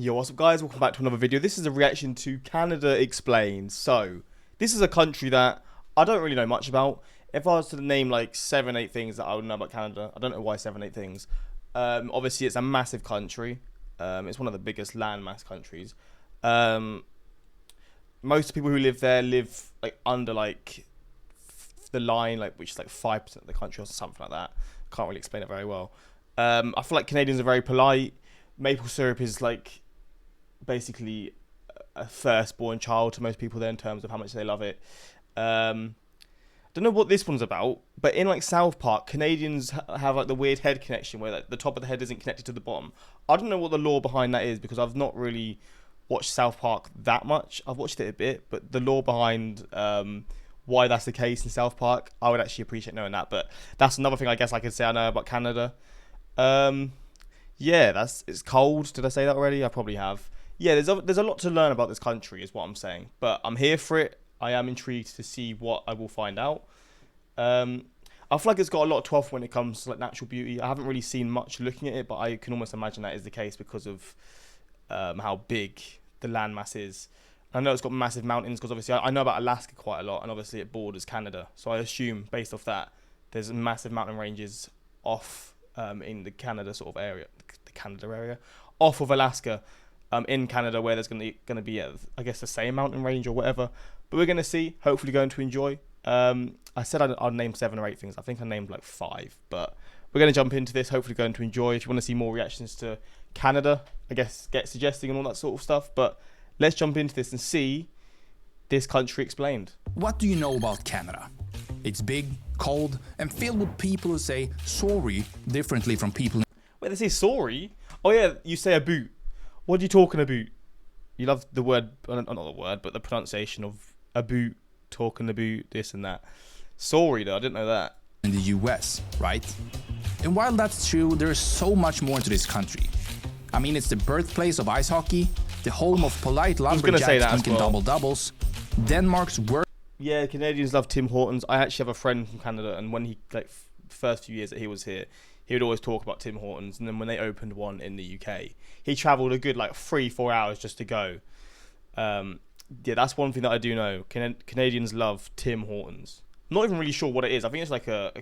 Yo, what's up guys, welcome back to another video. This is a reaction to Canada Explained. So, this is a country that I don't really know much about. If I was to name like 7-8 things that I would know about Canada, I don't know why 7-8 things. Obviously it's a massive country. It's one of the biggest landmass countries. Most people who live there live like under like the line, like which is like 5% of the country or something like that. Can't really explain it very well. I feel like Canadians are very polite. Maple syrup is like basically a firstborn child to most people there in terms of how much they love it. Don't know what this one's about, but in like South Park, Canadians have like the weird head connection where like, the top of the head isn't connected to the bottom. I don't know what the lore behind that is because I've not really watched South Park that much. I've watched it a bit, but the lore behind why that's the case in South Park, I would actually appreciate knowing that. But that's another thing I guess I could say I know about Canada. Yeah, it's cold. Did I say that already? I probably have. Yeah, there's a lot to learn about this country is what I'm saying. But I'm here for it. I am intrigued to see what I will find out. I feel like it's got a lot to offer when it comes to like natural beauty. I haven't really seen much looking at it, but I can almost imagine that is the case because of how big the landmass is. I know it's got massive mountains because obviously I know about Alaska quite a lot, and obviously it borders Canada. So I assume based off that, there's massive mountain ranges off in the Canada sort of area, the Canada area, off of Alaska. In Canada, where there's going to be, I guess, the same mountain range or whatever. But we're going to see. Hopefully, going to enjoy. I said I'd name 7 or 8 things. I think I named like 5. But we're going to jump into this. Hopefully, going to enjoy. If you want to see more reactions to Canada, I guess get suggesting and all that sort of stuff. But let's jump into this and see this country explained. What do you know about Canada? It's big, cold, and filled with people who say sorry differently from people. Wait, they say sorry? Oh yeah, you say a boot. What are you talking about? You love the word, not the word, but the pronunciation of about, talking about, this and that. Sorry though, I didn't know that. In the US, right? And while that's true, there is so much more to this country. I mean, it's the birthplace of ice hockey, the home of polite lumberjacks drinking double-doubles, Denmark's work. Yeah, Canadians love Tim Hortons. I actually have a friend from Canada, and when he, like, first few years that he was here, he would always talk about Tim Hortons, and then when they opened one in the UK, he travelled a good like 3-4 hours just to go. Yeah, that's one thing that I do know. Canadians love Tim Hortons. I'm not even really sure what it is. I think it's like a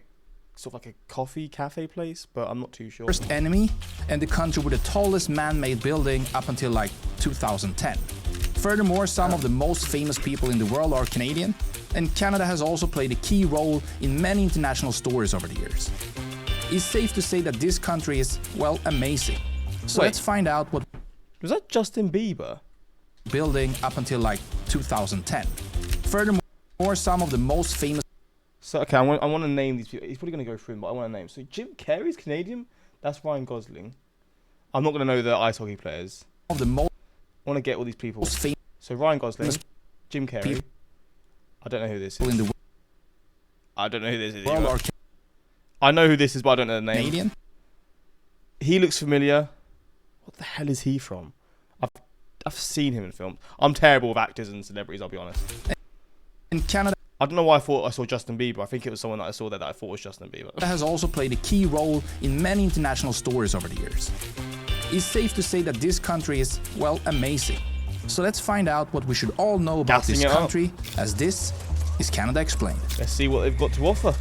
sort of like a coffee cafe place, but I'm not too sure. First enemy, and the country with the tallest man-made building up until like 2010. Furthermore, some of the most famous people in the world are Canadian, and Canada has also played a key role in many international stories over the years. It's safe to say that this country is, well, amazing. So let's find out what... Was that Justin Bieber? Building up until like 2010. Furthermore, some of the most famous... So, okay, I want to name these people. He's probably going to go through them, but I want to name. So, Jim Carrey's Canadian? That's Ryan Gosling. I'm not going to know the ice hockey players. Of the most... I want to get all these people. So, Ryan Gosling, Jim Carrey. I don't know who this is. I don't know who this is either. I know who this is, but I don't know the name. Canadian? He looks familiar. What the hell is he from? I've seen him in films. I'm terrible with actors and celebrities, I'll be honest. In Canada... I don't know why I thought I saw Justin Bieber. I think it was someone that I saw there that I thought was Justin Bieber. That has also played a key role in many international stories over the years. It's safe to say that this country is, well, amazing. So let's find out what we should all know about this country, as this is Canada Explained. Let's see what they've got to offer.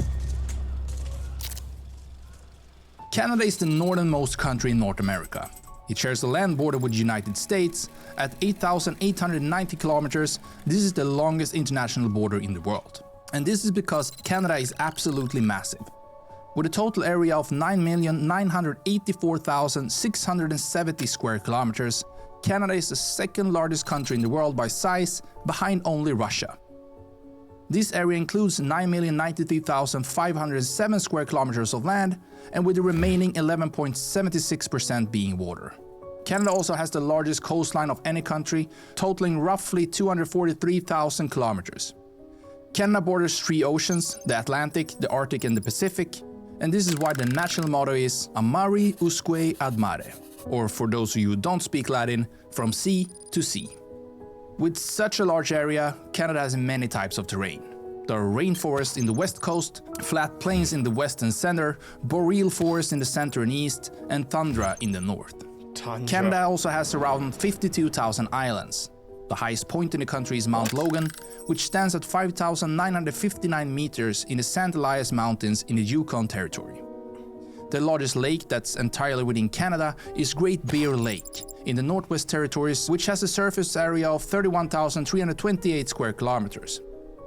Canada is the northernmost country in North America. It shares a land border with the United States. At 8,890 kilometers, this is the longest international border in the world. And this is because Canada is absolutely massive. With a total area of 9,984,670 square kilometers, Canada is the second largest country in the world by size, behind only Russia. This area includes 9,093,507 square kilometers of land, and with the remaining 11.76% being water. Canada also has the largest coastline of any country, totaling roughly 243,000 kilometers. Canada borders 3 oceans, the Atlantic, the Arctic and the Pacific, and this is why the national motto is Amari usque ad mare, or for those of you who don't speak Latin, from sea to sea. With such a large area, Canada has many types of terrain. There are rainforests in the west coast, flat plains in the west and center, boreal forests in the center and east, and tundra in the north. Tundra. Canada also has around 52,000 islands. The highest point in the country is Mount Logan, which stands at 5,959 meters in the St. Elias Mountains in the Yukon Territory. The largest lake that's entirely within Canada is Great Bear Lake in the Northwest Territories, which has a surface area of 31,328 square kilometers.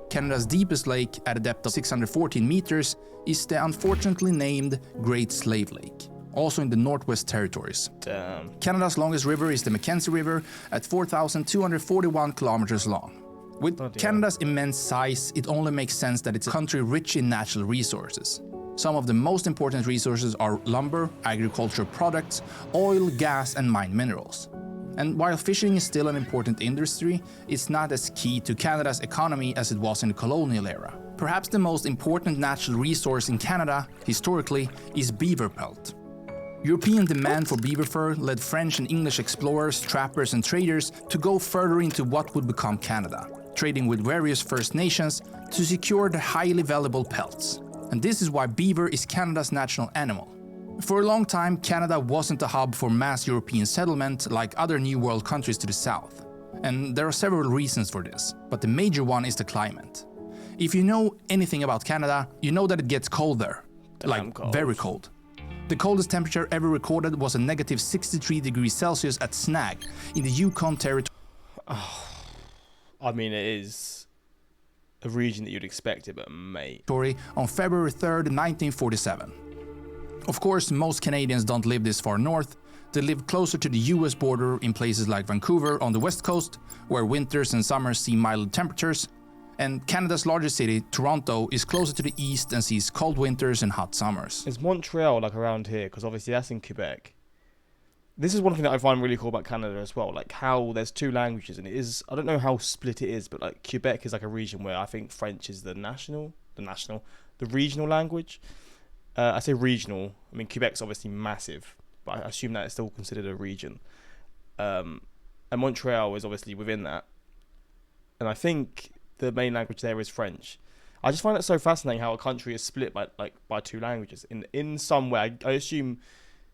Canada's deepest lake, at a depth of 614 meters, is the unfortunately named Great Slave Lake, also in the Northwest Territories. Damn. Canada's longest river is the Mackenzie River at 4,241 kilometers long. With Canada's immense size, it only makes sense that it's a country rich in natural resources. Some of the most important resources are lumber, agricultural products, oil, gas, and mined minerals. And while fishing is still an important industry, it's not as key to Canada's economy as it was in the colonial era. Perhaps the most important natural resource in Canada, historically, is beaver pelt. European demand for beaver fur led French and English explorers, trappers, and traders to go further into what would become Canada, trading with various First Nations to secure the highly valuable pelts. And this is why beaver is Canada's national animal. For a long time, Canada wasn't a hub for mass European settlement like other New World countries to the south. And there are several reasons for this, but the major one is the climate. If you know anything about Canada, you know that it gets cold there. Like, very cold. The coldest temperature ever recorded was a negative 63 degrees Celsius at Snag in the Yukon Territory. I mean, it is a region that you'd expect it, but mate. On February 3rd, 1947. Of course, most Canadians don't live this far north. They live closer to the US border in places like Vancouver on the west coast, where winters and summers see mild temperatures. And Canada's largest city, Toronto, is closer to the east and sees cold winters and hot summers. Is Montreal like around here? Because obviously that's in Quebec. This is one thing that I find really cool about Canada as well, like how there's two languages, and it is, I don't know how split it is, but like Quebec is like a region where I think French is the regional language. I say regional, I mean Quebec's obviously massive, but I assume that it's still considered a region. And Montreal is obviously within that. And I think the main language there is French. I just find it so fascinating how a country is split by two languages. In some way, I assume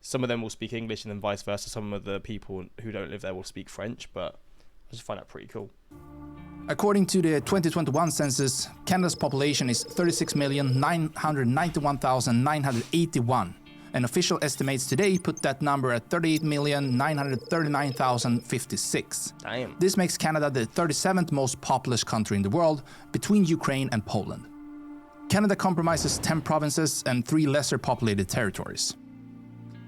some of them will speak English and then vice versa. Some of the people who don't live there will speak French, but I just find that pretty cool. According to the 2021 census, Canada's population is 36,991,981, and official estimates today put that number at 38,939,056. Damn. This makes Canada the 37th most populous country in the world, between Ukraine and Poland. Canada comprises 10 provinces and 3 lesser populated territories.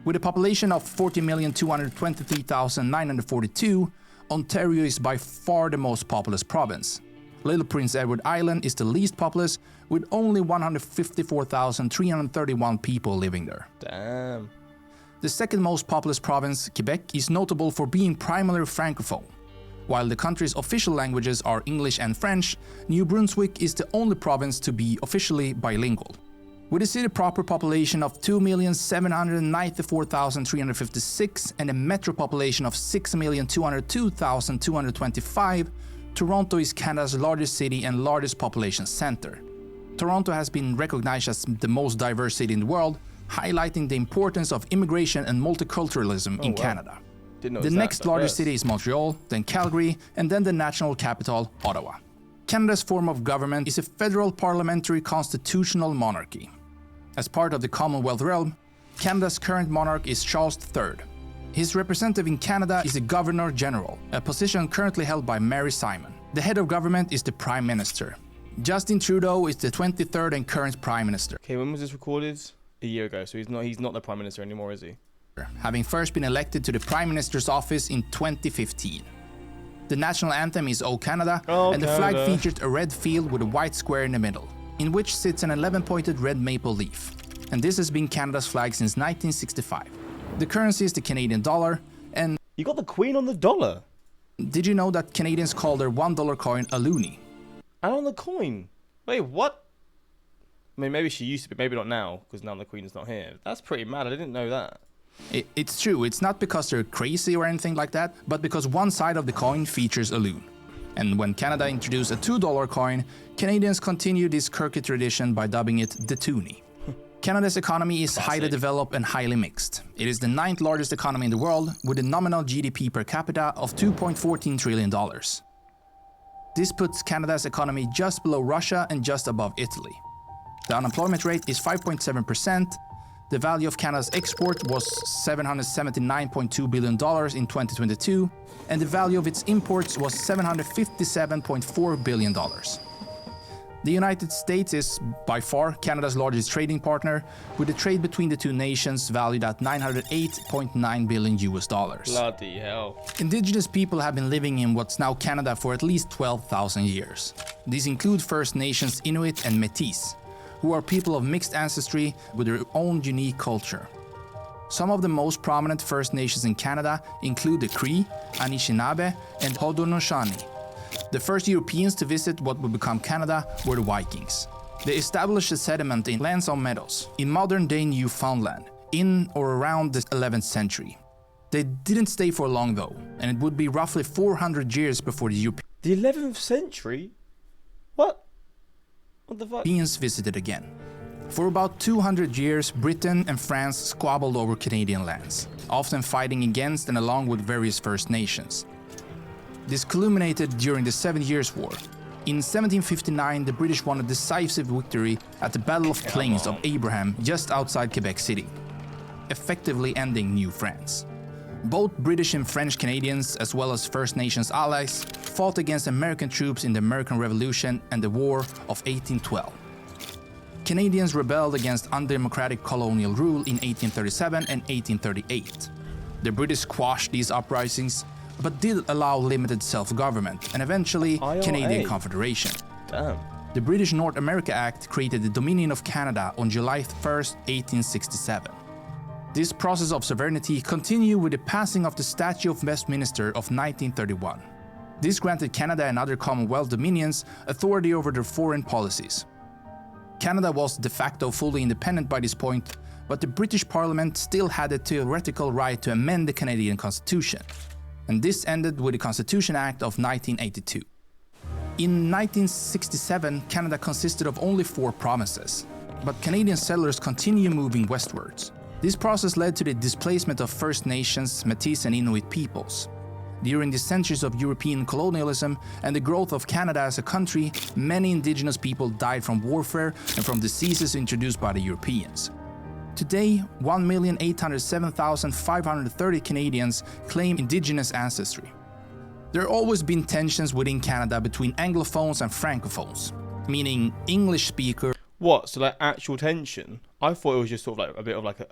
With a population of 40,223,942, Ontario is by far the most populous province. Little Prince Edward Island is the least populous, with only 154,331 people living there. Damn. The second most populous province, Quebec, is notable for being primarily francophone. While the country's official languages are English and French, New Brunswick is the only province to be officially bilingual. With a city proper population of 2,794,356 and a metro population of 6,202,225, Toronto is Canada's largest city and largest population center. Toronto has been recognized as the most diverse city in the world, highlighting the importance of immigration and multiculturalism in Canada. The next largest city is Montreal, then Calgary, and then the national capital, Ottawa. Canada's form of government is a federal parliamentary constitutional monarchy. As part of the Commonwealth realm, Canada's current monarch is Charles III. His representative in Canada is the Governor General, a position currently held by Mary Simon. The head of government is the Prime Minister. Justin Trudeau is the 23rd and current Prime Minister. Okay, when was this recorded? A year ago, so he's not the Prime Minister anymore, is he? Having first been elected to the Prime Minister's office in 2015. The national anthem is O Canada, and the flag features a red field with a white square in the middle, in which sits an 11-pointed red maple leaf. And this has been Canada's flag since 1965. The currency is the Canadian dollar, and... You got the Queen on the dollar? Did you know that Canadians call their $1 coin a loonie? And on the coin? Wait, what? I mean, maybe she used to be, maybe not now, because now the Queen's not here. That's pretty mad, I didn't know that. It's true, it's not because they're crazy or anything like that, but because one side of the coin features a loon. And when Canada introduced a $2 coin, Canadians continued this quirky tradition by dubbing it the toonie. Canada's economy is highly developed and highly mixed. It is the 9th largest economy in the world, with a nominal GDP per capita of $2.14 trillion. This puts Canada's economy just below Russia and just above Italy. The unemployment rate is 5.7%. The value of Canada's export was $779.2 billion in 2022, and the value of its imports was $757.4 billion. The United States is by far Canada's largest trading partner, with the trade between the two nations valued at $908.9 billion US. Bloody hell. Indigenous people have been living in what's now Canada for at least 12,000 years. These include First Nations Inuit and Métis, who are people of mixed ancestry with their own unique culture. Some of the most prominent First Nations in Canada include the Cree, Anishinaabe, and Haudenosaunee. The first Europeans to visit what would become Canada were the Vikings. They established a settlement in Lansdowne Meadows, in modern-day Newfoundland, in or around the 11th century. They didn't stay for long though, and it would be roughly 400 years before the The 11th century? What? What the fuck? Europeans visited again. For about 200 years, Britain and France squabbled over Canadian lands, often fighting against and along with various First Nations. This culminated during the 7 Years' War. In 1759, the British won a decisive victory at the Battle of Plains of Abraham just outside Quebec City, effectively ending New France. Both British and French Canadians, as well as First Nations allies, fought against American troops in the American Revolution and the War of 1812. Canadians rebelled against undemocratic colonial rule in 1837 and 1838. The British quashed these uprisings, but did allow limited self-government and eventually IRA. Canadian Confederation. Damn. The British North America Act created the Dominion of Canada on July 1st, 1867. This process of sovereignty continued with the passing of the Statute of Westminster of 1931. This granted Canada and other Commonwealth dominions authority over their foreign policies. Canada was de facto fully independent by this point, but the British Parliament still had a theoretical right to amend the Canadian Constitution. And this ended with the Constitution Act of 1982. In 1967, Canada consisted of only 4 provinces, but Canadian settlers continued moving westwards. This process led to the displacement of First Nations, Métis and Inuit peoples. During the centuries of European colonialism and the growth of Canada as a country, many Indigenous people died from warfare and from diseases introduced by the Europeans. Today, 1,807,530 Canadians claim Indigenous ancestry. There have always been tensions within Canada between Anglophones and Francophones, meaning English speakers. What? So like actual tension? I thought it was just sort of like a bit of like a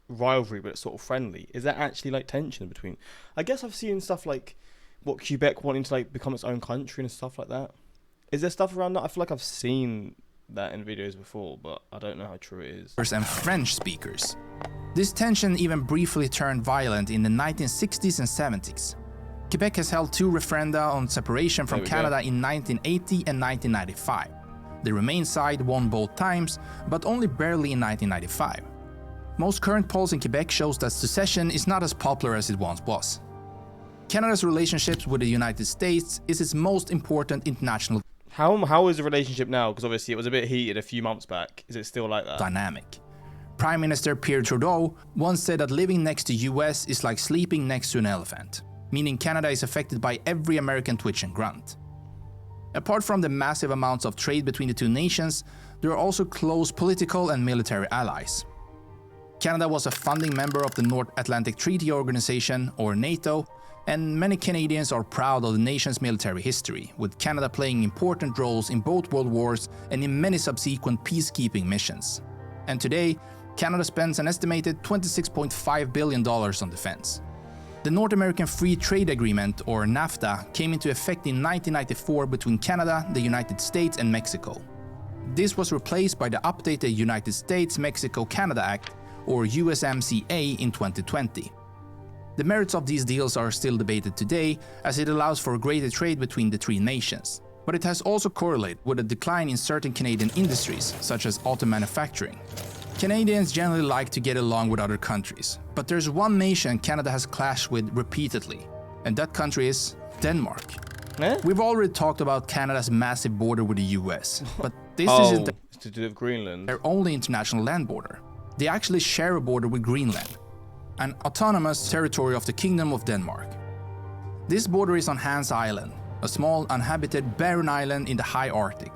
rivalry, but it's sort of friendly. Is that actually like tension between? I guess I've seen stuff like what Quebec wanting to like become its own country and stuff like that. Is there stuff around that? I feel like I've seen that in videos before, but I don't know how true it is. And French speakers. This tension even briefly turned violent in the 1960s and 70s. Quebec has held 2 referenda on separation from Canada in 1980 and 1995. The Remain side won both times, but only barely in 1995. Most current polls in Quebec shows that secession is not as popular as it once was. Canada's relationships with the United States is its most important international How is the relationship now? Because obviously it was a bit heated a few months back. Is it still like that? dynamic. Prime Minister Pierre Trudeau once said that living next to US is like sleeping next to an elephant, meaning Canada is affected by every American twitch and grunt. Apart from the massive amounts of trade between the two nations, there are also close political and military allies. Canada was a founding member of the North Atlantic Treaty Organization, or NATO, and many Canadians are proud of the nation's military history, with Canada playing important roles in both world wars and in many subsequent peacekeeping missions. And today, Canada spends an estimated $26.5 billion on defense. The North American Free Trade Agreement, or NAFTA, came into effect in 1994 between Canada, the United States and Mexico. This was replaced by the updated United States-Mexico-Canada Act, or USMCA, in 2020. The merits of these deals are still debated today, as it allows for greater trade between the 3 nations. But it has also correlated with a decline in certain Canadian industries, such as auto manufacturing. Canadians generally like to get along with other countries, but there's one nation Canada has clashed with repeatedly, and that country is Denmark. We've already talked about Canada's massive border with the US, but this isn't to do with Greenland. Their only international land border. They actually share a border with Greenland, an autonomous territory of the Kingdom of Denmark. This border is on Hans Island, a small uninhabited barren island in the high Arctic.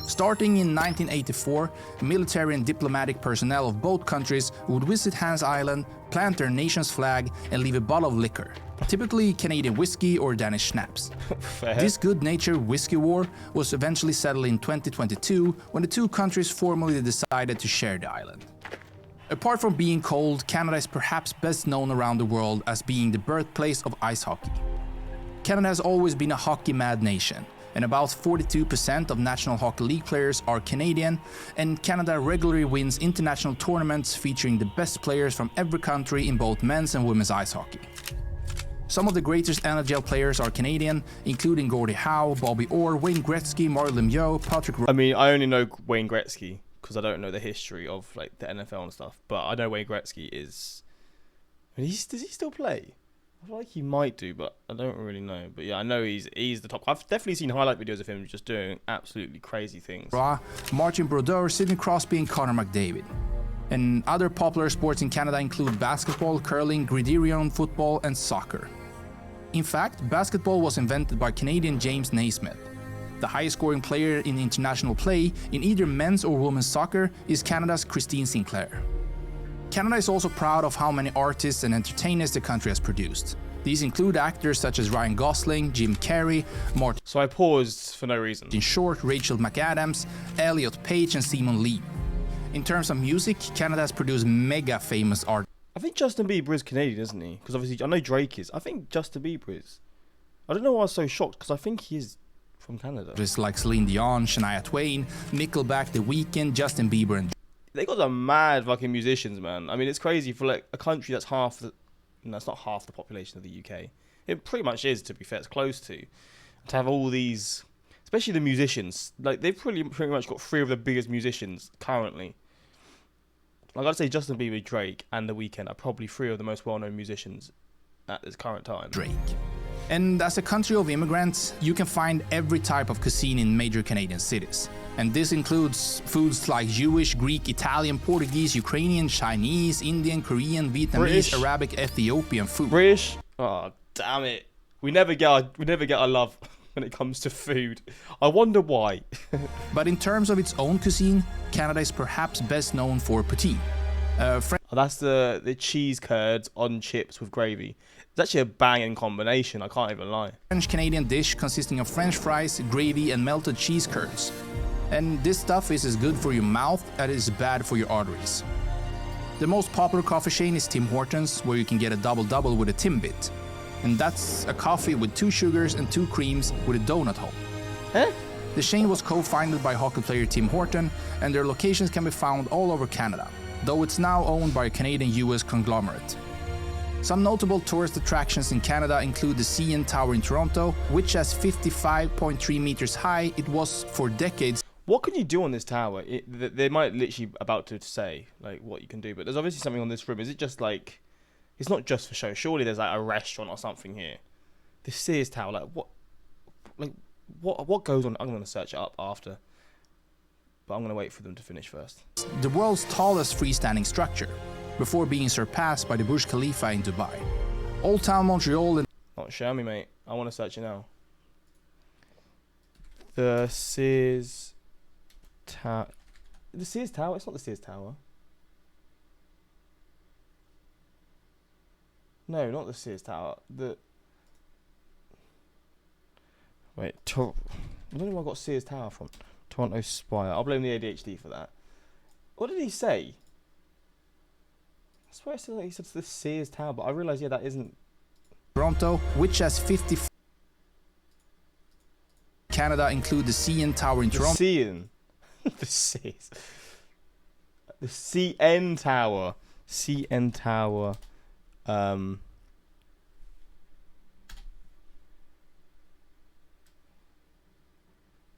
Starting in 1984, military and diplomatic personnel of both countries would visit Hans Island, plant their nation's flag, and leave a bottle of liquor, typically Canadian whiskey or Danish schnapps. This good-natured whiskey war was eventually settled in 2022 when the two countries formally decided to share the island. Apart from being cold, Canada is perhaps best known around the world as being the birthplace of ice hockey. Canada has always been a hockey-mad nation, and about 42% of National Hockey League players are Canadian, and Canada regularly wins international tournaments featuring the best players from every country in both men's and women's ice hockey. Some of the greatest NHL players are Canadian, including Gordie Howe, Bobby Orr, Wayne Gretzky, Mario Lemieux, Patrick... I mean, I only know Wayne Gretzky because I don't know the history of like the NFL and stuff, but I know Wayne Gretzky is... I mean, does he still play? I feel like he might do, but I don't really know. But yeah, I know he's the top. I've definitely seen highlight videos of him just doing absolutely crazy things. Martin Brodeur, Sidney Crosby, and Connor McDavid. And other popular sports in Canada include basketball, curling, gridiron, football, and soccer. In fact, basketball was invented by Canadian James Naismith. The highest scoring player in international play in either men's or women's soccer is Canada's Christine Sinclair. Canada is also proud of how many artists and entertainers the country has produced. These include actors such as Ryan Gosling, Jim Carrey, Martin So I paused for no reason. Short, Rachel McAdams, Elliot Page, and Simon Lee. In terms of music, Canada has produced mega famous artists. I think Justin Bieber is Canadian, isn't he? Because obviously I know Drake is. I think Justin Bieber is. I don't know why I was so shocked because I think he is from Canada. Just like Celine Dion, Shania Twain, Nickelback, The Weeknd, Justin Bieber, and They got some mad fucking musicians, man. I mean, it's crazy for like a country that's half the... No, it's not half the population of the UK. It pretty much is, to be fair. It's close to have all these... Especially the musicians. Like, they've pretty much got three of the biggest musicians currently. Like, I'd say Justin Bieber, Drake, and The Weeknd are probably three of the most well-known musicians at this current time. Drake. And as a country of immigrants, you can find every type of cuisine in major Canadian cities. And this includes foods like Jewish, Greek, Italian, Portuguese, Ukrainian, Chinese, Indian, Korean, Vietnamese, British. Arabic, Ethiopian food. British. Oh, damn it. We never get our love when it comes to food. I wonder why. But in terms of its own cuisine, Canada is perhaps best known for poutine. That's the cheese curds on chips with gravy. It's actually a banging combination, I can't even lie. French-Canadian dish consisting of French fries, gravy, and melted cheese curds. And this stuff is as good for your mouth as it is bad for your arteries. The most popular coffee chain is Tim Hortons, where you can get a double-double with a Timbit. And that's a coffee with 2 sugars and 2 creams with a donut hole. Huh? The chain was co-founded by hockey player Tim Horton, and their locations can be found all over Canada, though it's now owned by a Canadian-US conglomerate. Some notable tourist attractions in Canada include the CN Tower in Toronto, which is 55.3 meters high. It was for decades. What can you do on this tower? They might literally about to say like what you can do, but there's obviously something on this room. Is it just like... It's not just for show. Surely there's like a restaurant or something here. The Sears Tower, what goes on? I'm going to search it up after. But I'm going to wait for them to finish first. The world's tallest freestanding structure, before being surpassed by the Burj Khalifa in Dubai. Old Town Montreal and... Not show me, mate. I want to search it now. The Sears Tower. The Sears Tower? It's not the Sears Tower. No, not the Sears Tower. Wait, I don't know where I got Sears Tower from. Toronto Spire. I'll blame the ADHD for that. What did he say? I swear he said the Sears Tower, but I realised, yeah, that isn't... Toronto, which has 50... Canada include the CN Tower in Toronto. CN. The Sears. The CN Tower. CN Tower.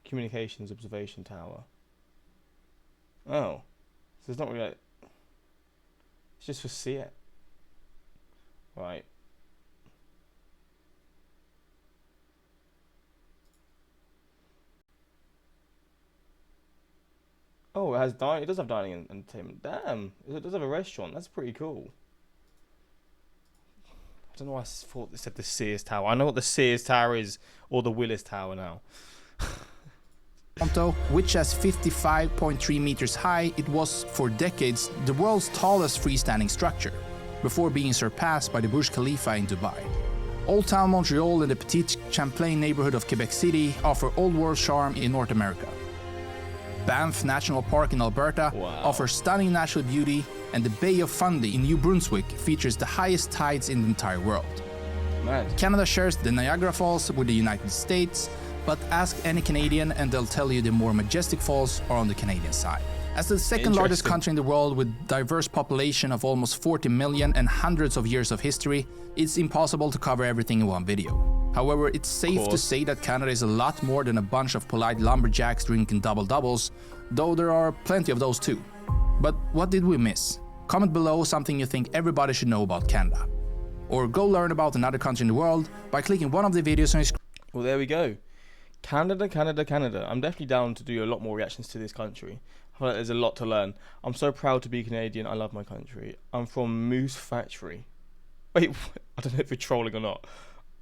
Communications Observation Tower. Oh. So it's not really like... It's just for see it. Right. it has dining. It does have dining and entertainment. Damn, it does have a restaurant. That's pretty cool. I don't know why I thought it said the Sears Tower. I know what the Sears Tower is, or the Willis Tower now. Toronto, which is 55.3 meters high, it was for decades the world's tallest freestanding structure, before being surpassed by the Burj Khalifa in Dubai. Old Town Montreal and the Petit Champlain neighborhood of Quebec City offer old world charm in North America. Banff National Park in Alberta offers stunning natural beauty, and the Bay of Fundy in New Brunswick features the highest tides in the entire world. Mad. Canada shares the Niagara Falls with the United States, but ask any Canadian and they'll tell you the more majestic falls are on the Canadian side. As the second largest country in the world with diverse population of almost 40 million and hundreds of years of history, it's impossible to cover everything in one video. However, it's safe to say that Canada is a lot more than a bunch of polite lumberjacks drinking double-doubles, though there are plenty of those too. But what did we miss? Comment below something you think everybody should know about Canada. Or go learn about another country in the world by clicking one of the videos on your screen. Well, there we go. Canada, Canada, Canada. I'm definitely down to do a lot more reactions to this country. I feel like there's a lot to learn. I'm so proud to be Canadian. I love my country. I'm from Moose Factory. Wait, I don't know if you're trolling or not.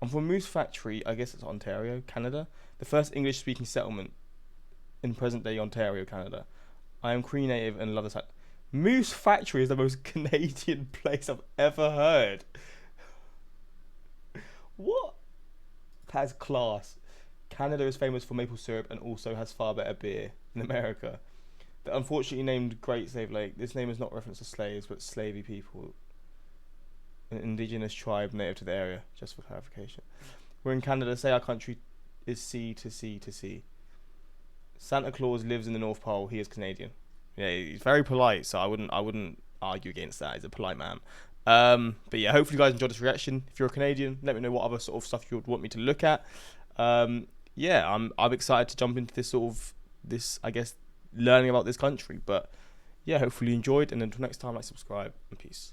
I'm from Moose Factory, I guess it's Ontario, Canada. The first English-speaking settlement in present-day Ontario, Canada. I am Cree Native and love this. Moose Factory is the most Canadian place I've ever heard. What? That's class. Canada is famous for maple syrup and also has far better beer than America. The unfortunately named Great Slave Lake, this name is not reference to slaves, but slavey people. An indigenous tribe native to the area, just for clarification. We're in Canada, say our country is sea to sea to sea. Santa Claus lives in the North Pole, he is Canadian. Yeah, he's very polite, so I wouldn't argue against that. He's a polite man. But yeah, hopefully you guys enjoyed this reaction. If you're a Canadian, let me know what other sort of stuff you would want me to look at. Yeah, I'm excited to jump into this I guess learning about this country. But yeah, hopefully you enjoyed, and until next time, like, subscribe, and peace.